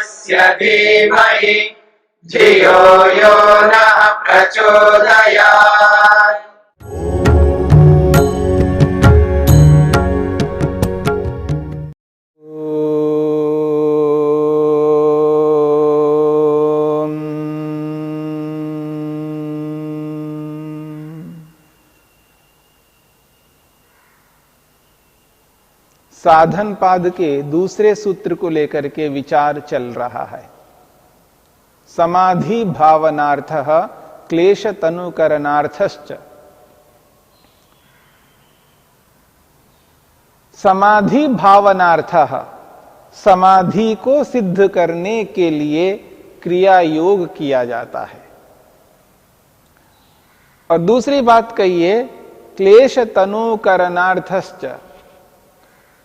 तस्य धीमहि धियो यो नः प्रचोदयात्। साधन पाद के दूसरे सूत्र को लेकर के विचार चल रहा है। समाधि भावनार्थः क्लेश तनुकरणार्थश्च। समाधि भावनार्थः, समाधि को सिद्ध करने के लिए क्रिया योग किया जाता है। और दूसरी बात कहिए क्लेश तनुकरणार्थश्च,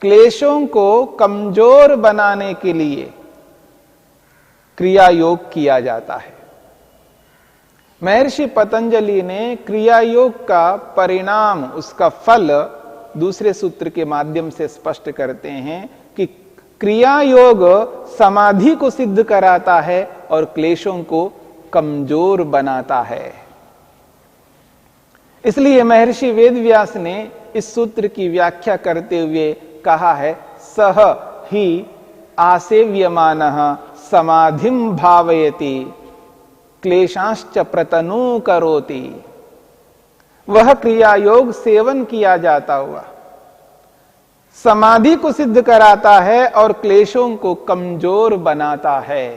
क्लेशों को कमजोर बनाने के लिए क्रिया योग किया जाता है। महर्षि पतंजलि ने क्रिया योग का परिणाम, उसका फल दूसरे सूत्र के माध्यम से स्पष्ट करते हैं कि क्रिया योग समाधि को सिद्ध कराता है और क्लेशों को कमजोर बनाता है। इसलिए महर्षि वेदव्यास ने इस सूत्र की व्याख्या करते हुए कहा है, सह ही आसेव्यमानः समाधिं भावयति क्लेशांश्च प्रतनु करोति। वह क्रिया योग सेवन किया जाता हुआ समाधि को सिद्ध कराता है और क्लेशों को कमजोर बनाता है।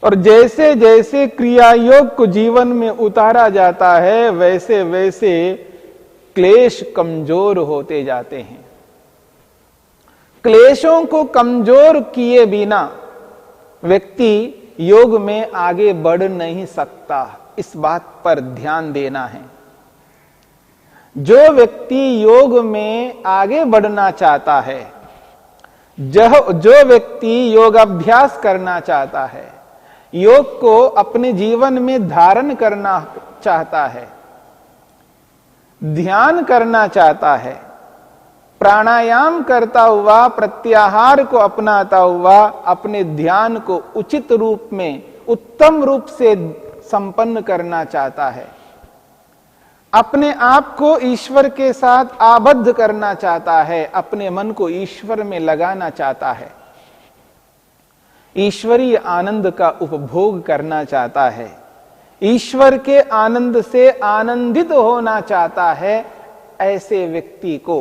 और जैसे जैसे क्रिया योग को जीवन में उतारा जाता है वैसे वैसे क्लेश कमजोर होते जाते हैं। क्लेशों को कमजोर किए बिना व्यक्ति योग में आगे बढ़ नहीं सकता, इस बात पर ध्यान देना है। जो व्यक्ति योग में आगे बढ़ना चाहता है, जो व्यक्ति योगाभ्यास करना चाहता है, योग को अपने जीवन में धारण करना चाहता है, ध्यान करना चाहता है, प्राणायाम करता हुआ, प्रत्याहार को अपनाता हुआ अपने ध्यान को उचित रूप में, उत्तम रूप से संपन्न करना चाहता है, अपने आप को ईश्वर के साथ आबद्ध करना चाहता है, अपने मन को ईश्वर में लगाना चाहता है, ईश्वरीय आनंद का उपभोग करना चाहता है, ईश्वर के आनंद से आनंदित होना चाहता है, ऐसे व्यक्ति को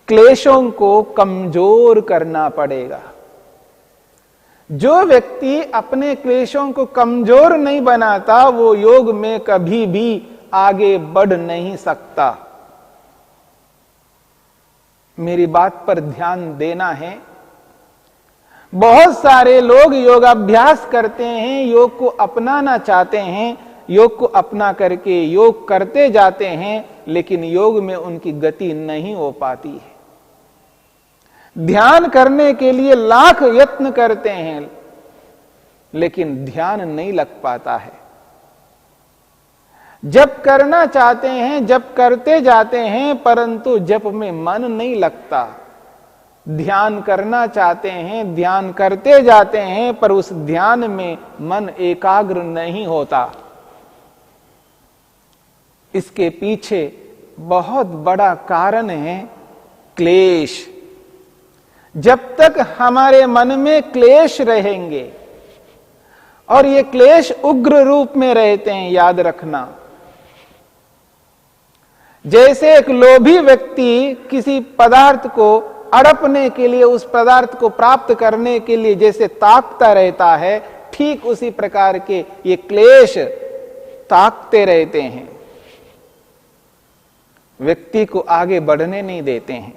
क्लेशों को कमजोर करना पड़ेगा। जो व्यक्ति अपने क्लेशों को कमजोर नहीं बनाता वो योग में कभी भी आगे बढ़ नहीं सकता। मेरी बात पर ध्यान देना है। बहुत सारे लोग योगाभ्यास करते हैं, योग को अपनाना चाहते हैं, योग को अपना करके योग करते जाते हैं, लेकिन योग में उनकी गति नहीं हो पाती है। ध्यान करने के लिए लाख यत्न करते हैं, लेकिन ध्यान नहीं लग पाता है। जप करना चाहते हैं, जप करते जाते हैं, परंतु जप में मन नहीं लगता। ध्यान करना चाहते हैं, ध्यान करते जाते हैं, पर उस ध्यान में मन एकाग्र नहीं होता। इसके पीछे बहुत बड़ा कारण है क्लेश। जब तक हमारे मन में क्लेश रहेंगे, और ये क्लेश उग्र रूप में रहते हैं, याद रखना। जैसे एक लोभी व्यक्ति किसी पदार्थ को अड़पने के लिए, उस पदार्थ को प्राप्त करने के लिए जैसे ताकता रहता है, ठीक उसी प्रकार के ये क्लेश ताकते रहते हैं, व्यक्ति को आगे बढ़ने नहीं देते हैं।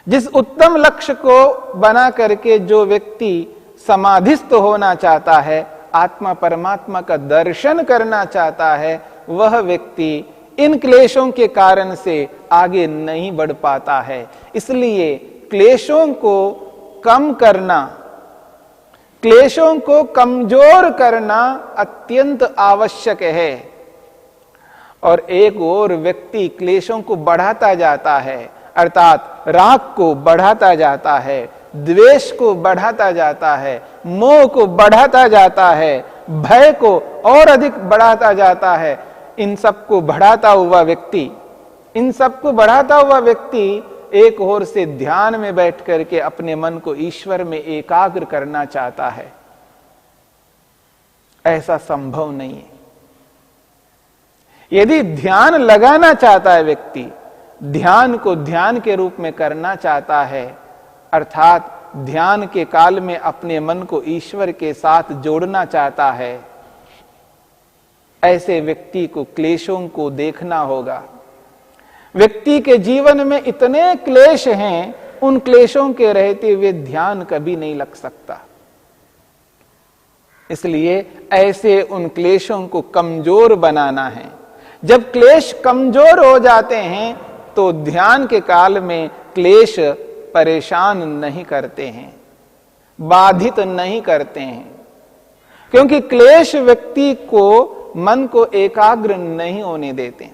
जिस उत्तम लक्ष्य को बना करके जो व्यक्ति समाधिस्थ होना चाहता है, आत्मा परमात्मा का दर्शन करना चाहता है, वह व्यक्ति इन क्लेशों के कारण से आगे नहीं बढ़ पाता है। इसलिए क्लेशों को कम करना, क्लेशों को कमजोर करना अत्यंत आवश्यक है। और एक और व्यक्ति क्लेशों को बढ़ाता जाता है, अर्थात राग को बढ़ाता जाता है, द्वेष को बढ़ाता जाता है, मोह को बढ़ाता जाता है, भय को और अधिक बढ़ाता जाता है। इन सबको बढ़ाता हुआ व्यक्ति एक ओर से ध्यान में बैठ करके अपने मन को ईश्वर में एकाग्र करना चाहता है। ऐसा संभव नहीं है। यदि ध्यान लगाना चाहता है व्यक्ति, ध्यान को ध्यान के रूप में करना चाहता है, अर्थात ध्यान के काल में अपने मन को ईश्वर के साथ जोड़ना चाहता है, ऐसे व्यक्ति को क्लेशों को देखना होगा। व्यक्ति के जीवन में इतने क्लेश हैं, उन क्लेशों के रहते हुए ध्यान कभी नहीं लग सकता। इसलिए ऐसे उन क्लेशों को कमजोर बनाना है। जब क्लेश कमजोर हो जाते हैं तो ध्यान के काल में क्लेश परेशान नहीं करते हैं, बाधित नहीं करते हैं, क्योंकि क्लेश व्यक्ति को मन को एकाग्र नहीं होने देते।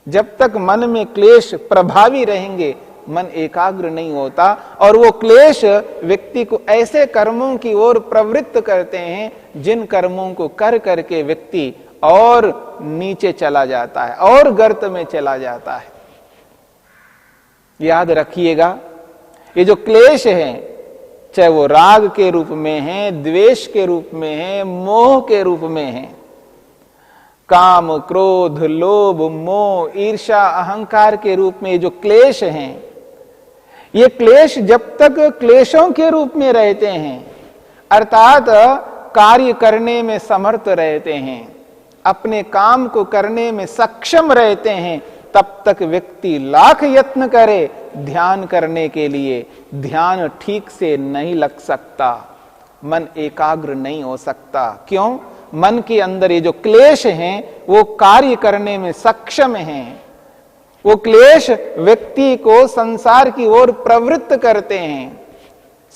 जब तक मन में क्लेश प्रभावी रहेंगे, मन एकाग्र नहीं होता और वो क्लेश व्यक्ति को ऐसे कर्मों की ओर प्रवृत्त करते हैं जिन कर्मों को कर करके व्यक्ति और नीचे चला जाता है और गर्त में चला जाता है। याद रखिएगा, ये जो क्लेश है, चाहे वो राग के रूप में है, द्वेष के रूप में है, मोह के रूप में है, काम, क्रोध, लोभ, मोह, ईर्ष्या, अहंकार के रूप में जो क्लेश हैं, ये क्लेश जब तक क्लेशों के रूप में रहते हैं, अर्थात कार्य करने में समर्थ रहते हैं, अपने काम को करने में सक्षम रहते हैं, तब तक व्यक्ति लाख यत्न करे ध्यान करने के लिए, ध्यान ठीक से नहीं लग सकता, मन एकाग्र नहीं हो सकता। क्यों? मन के अंदर ये जो क्लेश हैं वो कार्य करने में सक्षम हैं। वो क्लेश व्यक्ति को संसार की ओर प्रवृत्त करते हैं,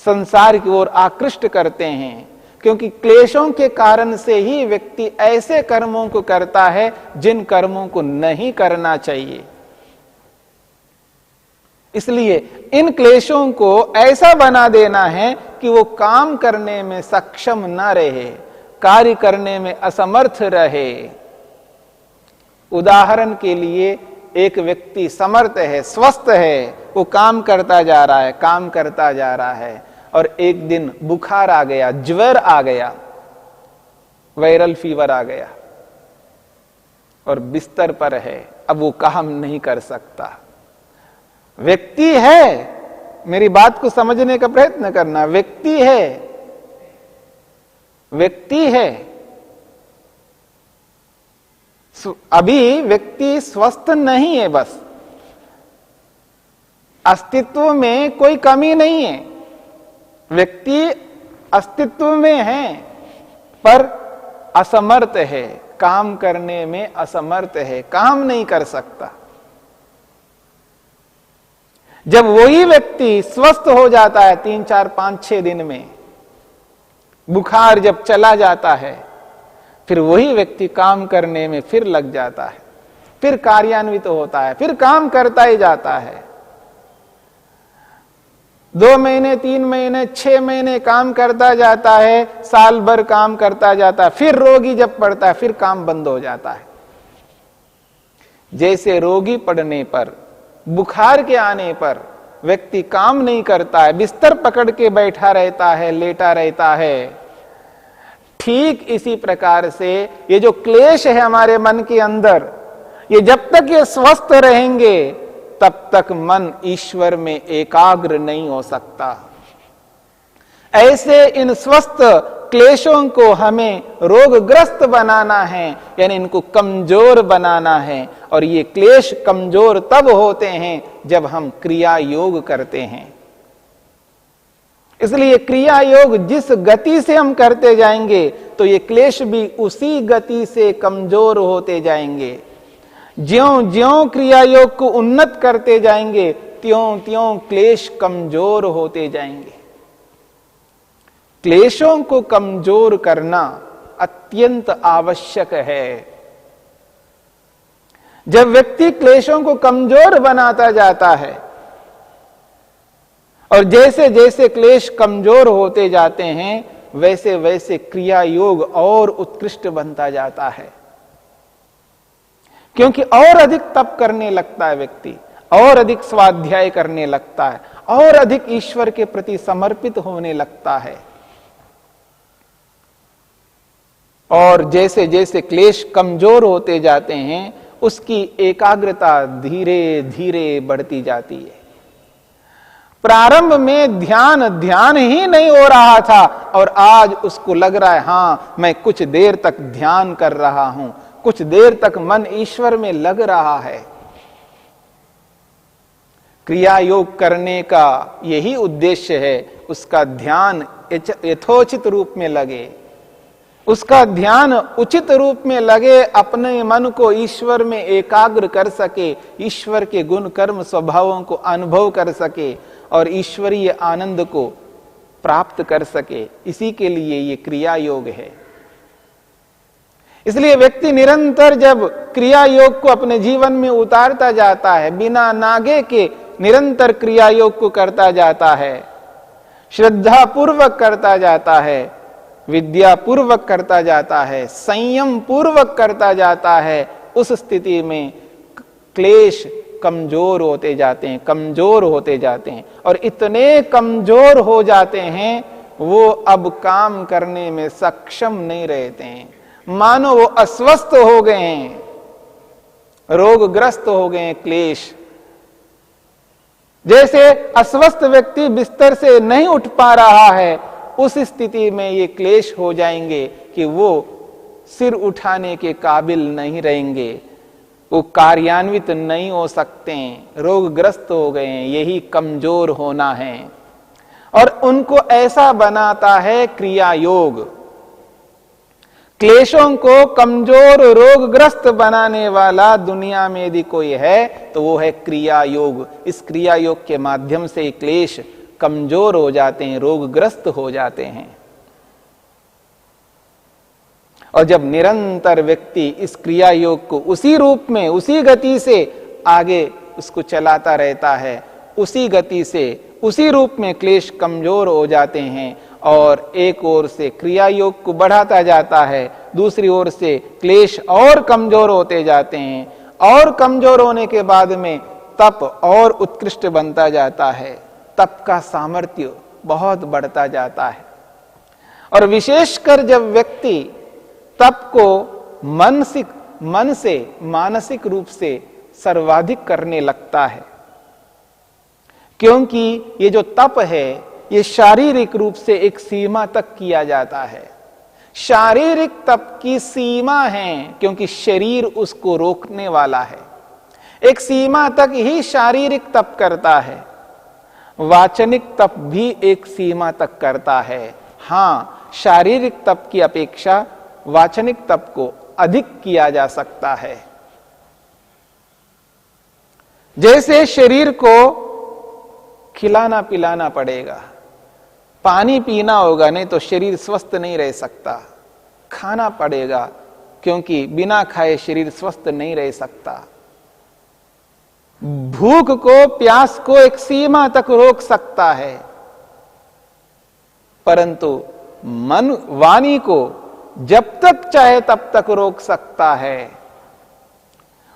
संसार की ओर आकृष्ट करते हैं, क्योंकि क्लेशों के कारण से ही व्यक्ति ऐसे कर्मों को करता है जिन कर्मों को नहीं करना चाहिए। इसलिए इन क्लेशों को ऐसा बना देना है कि वो काम करने में सक्षम न रहे, कार्य करने में असमर्थ रहे। उदाहरण के लिए, एक व्यक्ति समर्थ है, स्वस्थ है, वो काम करता जा रहा है और एक दिन बुखार आ गया, ज्वर आ गया, वायरल फीवर आ गया और बिस्तर पर है, अब वो काम नहीं कर सकता। व्यक्ति है, मेरी बात को समझने का प्रयत्न करना, व्यक्ति है, अभी व्यक्ति स्वस्थ नहीं है, बस अस्तित्व में कोई कमी नहीं है, व्यक्ति अस्तित्व में है पर असमर्थ है, काम करने में असमर्थ है, काम नहीं कर सकता। जब वही व्यक्ति स्वस्थ हो जाता है 3, 4, 5, 6 दिन में, बुखार जब चला जाता है, फिर वही व्यक्ति काम करने में फिर लग जाता है, फिर कार्यान्वित होता है, फिर काम करता ही जाता है। 2 महीने, 3 महीने, 6 महीने काम करता जाता है, साल भर काम करता जाता है, फिर रोगी जब पड़ता है फिर काम बंद हो जाता है। जैसे रोगी पड़ने पर, बुखार के आने पर व्यक्ति काम नहीं करता है, बिस्तर पकड़ के बैठा रहता है, लेटा रहता है, ठीक इसी प्रकार से ये जो क्लेश है हमारे मन के अंदर, ये जब तक ये स्वस्थ रहेंगे तब तक मन ईश्वर में एकाग्र नहीं हो सकता। ऐसे इन स्वस्थ क्लेशों को हमें रोगग्रस्त बनाना है, यानी इनको कमजोर बनाना है। और ये क्लेश कमजोर तब होते हैं जब हम क्रिया योग करते हैं। इसलिए क्रिया योग जिस गति से हम करते जाएंगे तो ये क्लेश भी उसी गति से कमजोर होते जाएंगे। ज्यों ज्यों क्रिया योग को उन्नत करते जाएंगे त्यों त्यों क्लेश कमजोर होते जाएंगे। क्लेशों को कमजोर करना अत्यंत आवश्यक है। जब व्यक्ति क्लेशों को कमजोर बनाता जाता है और जैसे जैसे क्लेश कमजोर होते जाते हैं वैसे वैसे क्रिया योग और उत्कृष्ट बनता जाता है, क्योंकि और अधिक तप करने लगता है व्यक्ति, और अधिक स्वाध्याय करने लगता है, और अधिक ईश्वर के प्रति समर्पित होने लगता है। और जैसे जैसे क्लेश कमजोर होते जाते हैं उसकी एकाग्रता धीरे धीरे बढ़ती जाती है। प्रारंभ में ध्यान ही नहीं हो रहा था और आज उसको लग रहा है हां मैं कुछ देर तक ध्यान कर रहा हूं, कुछ देर तक मन ईश्वर में लग रहा है। क्रिया योग करने का यही उद्देश्य है, उसका ध्यान यथोचित रूप में लगे, उसका ध्यान उचित रूप में लगे, अपने मन को ईश्वर में एकाग्र कर सके, ईश्वर के गुण कर्म स्वभावों को अनुभव कर सके और ईश्वरीय आनंद को प्राप्त कर सके। इसी के लिए ये क्रिया योग है। इसलिए व्यक्ति निरंतर जब क्रिया योग को अपने जीवन में उतारता जाता है, बिना नागे के निरंतर क्रिया योग को करता जाता है, श्रद्धा पूर्वक करता जाता है, विद्या पूर्वक करता जाता है, संयम पूर्वक करता जाता है, उस स्थिति में क्लेश कमजोर होते जाते हैं, कमजोर होते जाते हैं और इतने कमजोर हो जाते हैं वो अब काम करने में सक्षम नहीं रहते हैं, मानो वो अस्वस्थ हो गए हैं, रोगग्रस्त हो गए हैं। क्लेश जैसे अस्वस्थ व्यक्ति बिस्तर से नहीं उठ पा रहा है, उस स्थिति में ये क्लेश हो जाएंगे कि वो सिर उठाने के काबिल नहीं रहेंगे, वो कार्यान्वित नहीं हो सकते हैं, रोगग्रस्त हो गए हैं। यही कमजोर होना है और उनको ऐसा बनाता है क्रिया योग। क्लेशों को कमजोर रोगग्रस्त बनाने वाला दुनिया में यदि कोई है तो वो है क्रिया योग। इस क्रिया योग के माध्यम से क्लेश कमजोर हो जाते हैं, रोगग्रस्त हो जाते हैं। और जब निरंतर व्यक्ति इस क्रिया योग को उसी रूप में, उसी गति से आगे उसको चलाता रहता है, उसी गति से, उसी रूप में क्लेश कमजोर हो जाते हैं और एक ओर से क्रिया योग को बढ़ाता जाता है, दूसरी ओर से क्लेश और कमजोर होते जाते हैं और कमजोर होने के बाद में तप और उत्कृष्ट बनता जाता है, तप का सामर्थ्य बहुत बढ़ता जाता है। और विशेषकर जब व्यक्ति तप को मन से मानसिक रूप से सर्वाधिक करने लगता है, क्योंकि ये जो तप है ये शारीरिक रूप से एक सीमा तक किया जाता है। शारीरिक तप की सीमा है क्योंकि शरीर उसको रोकने वाला है, एक सीमा तक ही शारीरिक तप करता है। वाचनिक तप भी एक सीमा तक करता है। हां, शारीरिक तप की अपेक्षा वाचनिक तप को अधिक किया जा सकता है। जैसे शरीर को खिलाना पिलाना पड़ेगा, पानी पीना होगा, नहीं तो शरीर स्वस्थ नहीं रह सकता। खाना पड़ेगा क्योंकि बिना खाए शरीर स्वस्थ नहीं रह सकता। भूख को, प्यास को एक सीमा तक रोक सकता है, परंतु मन, वाणी को जब तक चाहे तब तक रोक सकता है।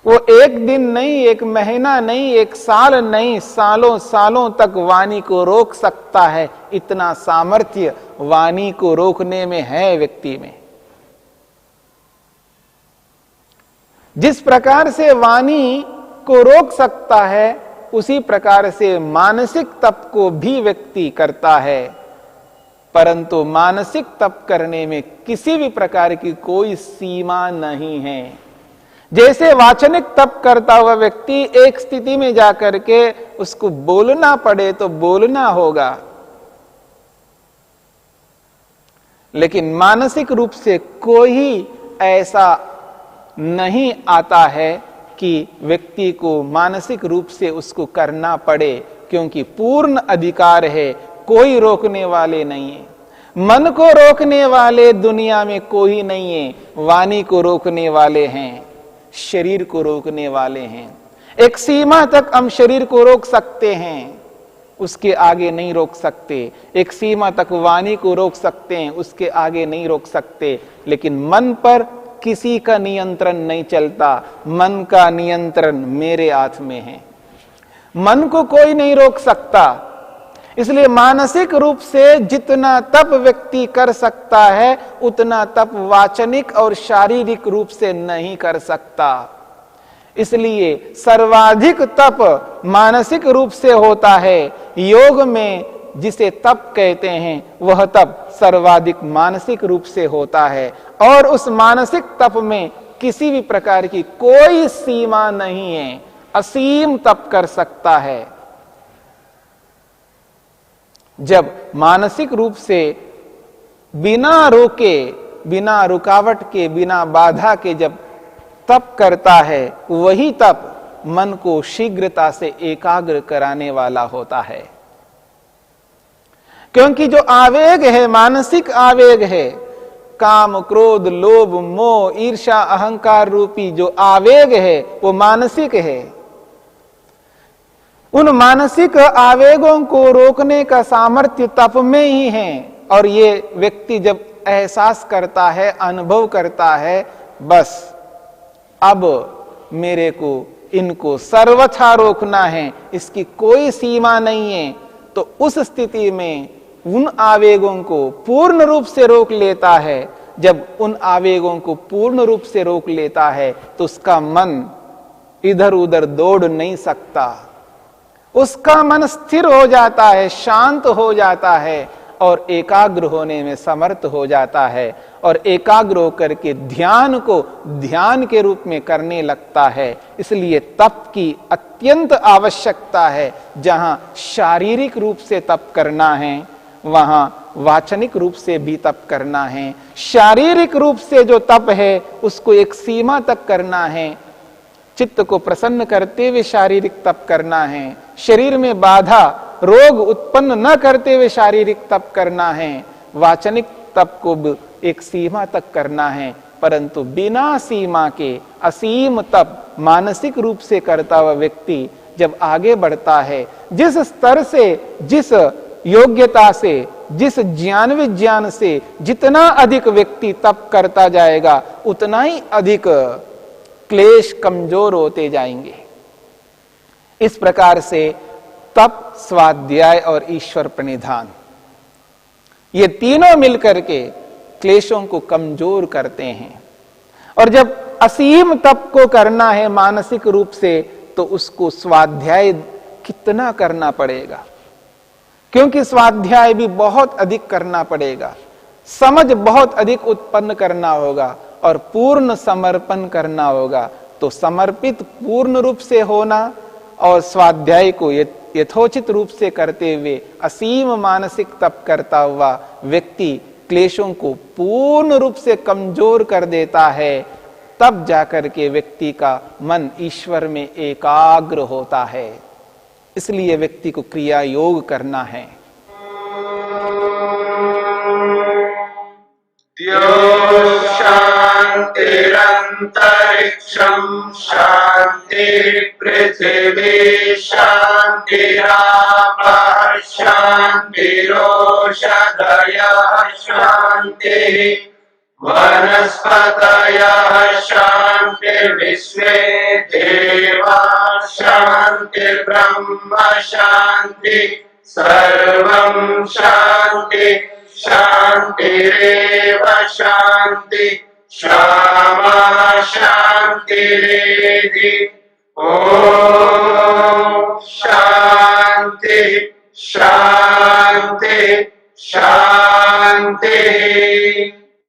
वो एक दिन नहीं, एक महीना नहीं, एक साल नहीं, सालों सालों तक वाणी को रोक सकता है। इतना सामर्थ्य वाणी को रोकने में है व्यक्ति में। जिस प्रकार से वाणी को रोक सकता है उसी प्रकार से मानसिक तप को भी व्यक्ति करता है, परंतु मानसिक तप करने में किसी भी प्रकार की कोई सीमा नहीं है। जैसे वाचनिक तप करता हुआ व्यक्ति एक स्थिति में जाकर के उसको बोलना पड़े तो बोलना होगा, लेकिन मानसिक रूप से कोई ऐसा नहीं आता है कि व्यक्ति को मानसिक रूप से उसको करना पड़े, क्योंकि पूर्ण अधिकार है, कोई रोकने वाले नहीं है। मन को रोकने वाले दुनिया में कोई नहीं है, वाणी को रोकने वाले हैं, शरीर को रोकने वाले हैं। एक सीमा तक हम शरीर को रोक सकते हैं, उसके आगे नहीं रोक सकते। एक सीमा तक वाणी को रोक सकते हैं, उसके आगे नहीं रोक सकते। लेकिन मन पर किसी का नियंत्रण नहीं चलता। मन का नियंत्रण मेरे हाथ में है, मन को कोई नहीं रोक सकता। इसलिए मानसिक रूप से जितना तप व्यक्ति कर सकता है, उतना तप वाचनिक और शारीरिक रूप से नहीं कर सकता। इसलिए सर्वाधिक तप मानसिक रूप से होता है। योग में जिसे तप कहते हैं, वह तप सर्वाधिक मानसिक रूप से होता है। और उस मानसिक तप में किसी भी प्रकार की कोई सीमा नहीं है, असीम तप कर सकता है। जब मानसिक रूप से बिना रोके, बिना रुकावट के, बिना बाधा के जब तप करता है, वही तप मन को शीघ्रता से एकाग्र कराने वाला होता है। क्योंकि जो आवेग है, मानसिक आवेग है, काम, क्रोध, लोभ, मोह, ईर्ष्या, अहंकार रूपी जो आवेग है, वो मानसिक है। उन मानसिक आवेगों को रोकने का सामर्थ्य तप में ही है। और ये व्यक्ति जब एहसास करता है, अनुभव करता है, बस अब मेरे को इनको सर्वथा रोकना है, इसकी कोई सीमा नहीं है, तो उस स्थिति में उन आवेगों को पूर्ण रूप से रोक लेता है। जब उन आवेगों को पूर्ण रूप से रोक लेता है, तो उसका मन इधर उधर दौड़ नहीं सकता। उसका मन स्थिर हो जाता है, शांत हो जाता है और एकाग्र होने में समर्थ हो जाता है। और एकाग्र होकर के ध्यान को ध्यान के रूप में करने लगता है। इसलिए तप की अत्यंत आवश्यकता है। जहां शारीरिक रूप से तप करना है, वहां वाचनिक रूप से भी तप करना है। शारीरिक रूप से जो तप है, उसको एक सीमा तक करना है, चित्त को प्रसन्न करते हुए शारीरिक तप करना है। शरीर में बाधा, रोग उत्पन्न न करते हुए शारीरिक तप करना है। वाचनिक तप को एक सीमा तक करना है, परंतु बिना सीमा के असीम तप मानसिक रूप से करता हुआ व्यक्ति जब आगे बढ़ता है, जिस स्तर से, जिस योग्यता से, जिस ज्ञान विज्ञान से जितना अधिक व्यक्ति तप करता जाएगा, उतना ही अधिक क्लेश कमजोर होते जाएंगे। इस प्रकार से तप, स्वाध्याय और ईश्वर प्रणिधान, ये तीनों मिलकर के क्लेशों को कमजोर करते हैं। और जब असीम तप को करना है मानसिक रूप से, तो उसको स्वाध्याय कितना करना पड़ेगा, क्योंकि स्वाध्याय भी बहुत अधिक करना पड़ेगा, समझ बहुत अधिक उत्पन्न करना होगा और पूर्ण समर्पण करना होगा। तो समर्पित पूर्ण रूप से होना और स्वाध्याय को यथोचित रूप से करते हुए असीम मानसिक तप करता हुआ व्यक्ति क्लेशों को पूर्ण रूप से कमजोर कर देता है। तब जाकर के व्यक्ति का मन ईश्वर में एकाग्र होता है। इसलिए व्यक्ति को क्रिया योग करना है। शांतिरंतरिक्षं शांति पृथिवी शांतिरापः शांतिरोषधयः शांतिः वनस्पतयः शांतिर्विश्वे देवाः शांतिर्ब्रह्म शांति सर्वं शांति शांतिरेव शांति क्षमा शांतिरेधि। ओम शांति शांति शांति।